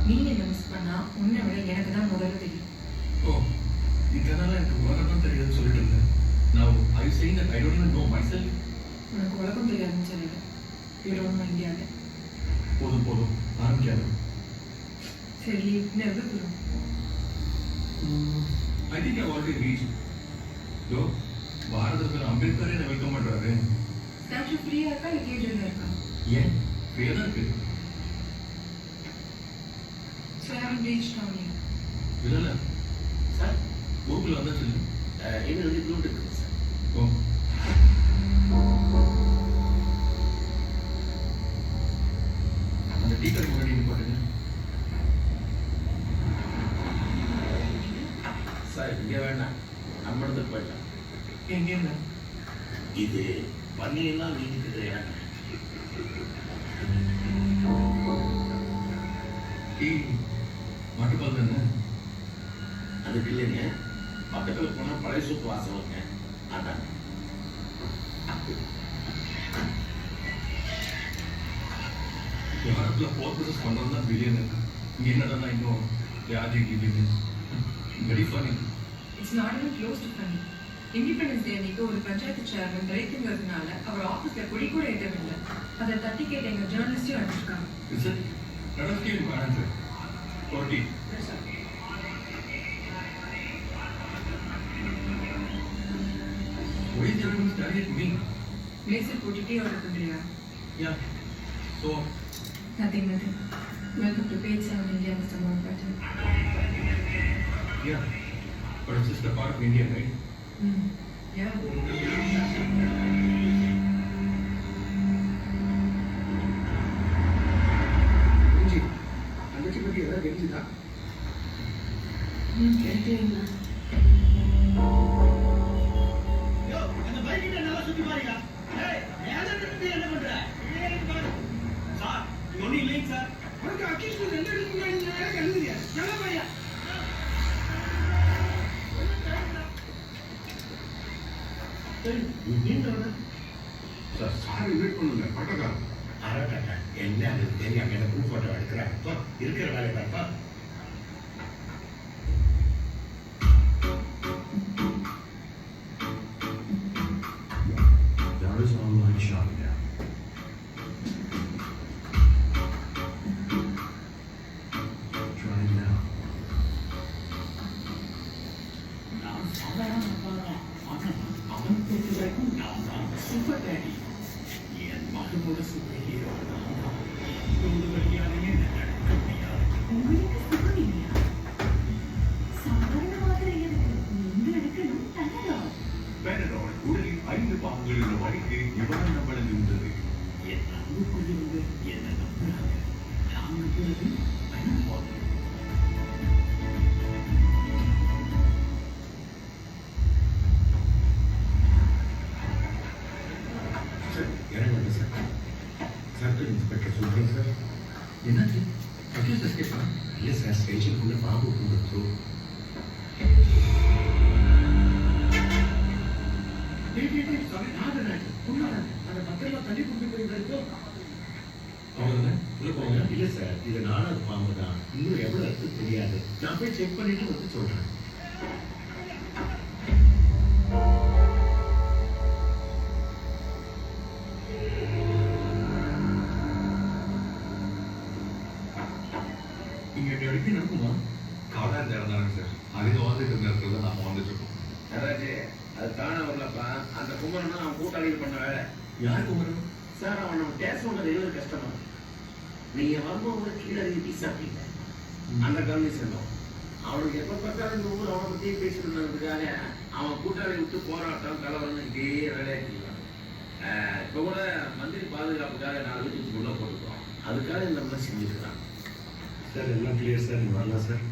நீ என்ன மிஸ் பண்ணா உன்னை விட எனக்கு தான் முதல்ல தெரியும். ஓ, இதனால எனக்கு உலகம் தான் தெரியாதுன்னு சொல்லிட்டு இருந்தேன். Now, are you saying that I don't even know myself? உனக்கு உலகம் தெரியாதுன்னு சொல்லல. You don't know India. போதும் ஆரம்பிக்காது. சரி, never do. I think I've already reached. So, பாரதத்தில் அம்பேத்கரே என்ன வெல்கம் பண்றாரு. ஸ்டாச்சு ஃப்ரீயா இருக்கா இல்லை கேஜுவலா இருக்கா? ஏன் ஃப்ரீயா தான் இருக்கு. So I haven't reached down yet. இல்ல சார், ஊருக்குள்ள வந்தா சொல்லு. என்ன வந்து க்ளூட் இருக்குது சார். ஓ, அந்த டீ கடை முன்னாடி நிப்பாட்டுங்க. சார் இங்கே வேண்டாம், நம்ம இடத்துக்கு போயிடலாம். எங்க என்ன இது பண்ணியெல்லாம் நீக்குது எனக்கு. டீ மாட்டுப்பால் தானே? அதுக்கு இல்லைங்க, பக்கத்தில் போனால் பழைய சூப்பு வாசம் வருங்க. அதான் வாரத்துல 4 பிசினஸ் பண்றது தான் பில்லியன் இருக்கு. இங்க என்னடா இன்னும் யாதி giving very funny. It's not even close to funny. Independence day அன்னைக்கு ஒரு பஞ்சாயத்து சேர்மன் பிரேக்குங்கிறதுனால அவர் ஆஃபீஸில் கொடி கூட ஏற்றவில்லை. அதை தட்டி கேட்ட எங்கள் ஜேர்னலிஸ்டையும் அனுப்பிச்சிருக்காங்க. Is it? Let us give him an answer. For tea. Why is everyone staring at me? மேசை போட்டுட்டே ஆர்டர் பண்ணுறியா? Yeah. So, Nothing. Welcome to page 7 India, Mr. Mountbatten. yeah. But it's just a part of India, right? Yeah. தங்கச்சி பற்றி ஏதாவது தெரிஞ்சுதா? கேட்டேன். அந்த பைக்கிட்ட நல்லா சுற்றி பாருங்க. என்ன பண்ற? சார் ஒன்றும் இல்லைங்க சார். உனக்கு அக்கீஸ் ரெண்டு எடுத்து முன்னாடி கழுதுறியா? நல்லா பையா. சார், சாரி வெயிட் பண்ணுங்க. பட்டக்காரன். அரட்டா என்ன அது தெரியாம என்ன குரூப் போட்டோ எடுக்கிறாங்க. இருக்கிற வேலையை பார்ப்பா. There is online shopping now. Try it now. நான் சாதாரண அவன் பொறுத்த வரைக்கும் நான் தான் சூப்பர் டேடி. என் மகனோட சூப்பர் ஹீரோ நான் தான். ஒரு வழியாலேயே நடக்க முடியாது. உங்களுக்கு சுகம் இல்லையா? சாதாரணமாக எனக்கு நீங்க எடுக்கணும் தன்னதான். பேனடால் உடலில் 5 பாகங்கள் உள்ள வழிக்கு நிவாரணம் வழங்குகின்றது. என் அன்புக்குரியவங்க என்ன நம்புறாங்க. நான் நம்புறது பணம் போதும். இறங்குங்க சார். சர்க்கிள் இன்ஸ்பெக்டர் சொல்றேன் சார். என்னாச்சு? அக்யூஸ் எஸ்கேப்பா? இல்லை சார், ஸ்டேஷனுக்குள்ள பாம்பு கொண்டு சாரி நாதனாச்சு. உண்மைதான். அந்த பத்திரமா தள்ளி கொண்டு போய் வரைக்கும் அவ்வளோதான். உள்ள போங்க. இல்லை சார், இது நாலாவது பாம்பு தான். இன்னும் எவ்வளோ இருக்கு தெரியாது. நான் போய் செக் பண்ணிட்டு வந்து சொல்றேன். இங்க எப்படி நடக்குமா? காவலர் இறந்தாங்க சார். அதுக்கு வந்துட்டு இருந்த நேரத்தில் தான் நாம வந்துட்டு இருக்கோம். அதாவது அது தானே வரலப்பா. அந்த குமரன் அவன் கூட்டாளிகள் பண்ண வேலை. யாருக்கு வரும்? சார் அவன் நம்ம பேச ரெகுலர் கஸ்டமர். நீங்க வரும்போது கீழே இறங்கி டீ சாப்பிட்டீங்க. அந்த காலனி சேர்ந்தோம். அவனுக்கு எப்ப பார்த்தாலும் இந்த ஊர் அவனை பத்தியே பேசிட்டு இருந்ததுக்காக அவன் கூட்டாளி விட்டு போராட்டம் கலவரம் இதே வேலையாக்கிடுவான். இப்போ கூட மந்திரி பாதுகாப்புக்காக 4 வீட்டுக்கு உள்ள போட்டுக்கிறோம். அதுக்காக இந்த மாதிரி செஞ்சுருக்கான். சார் எல்லாம் கிளியர் சார், நீ வரலாம் சார்.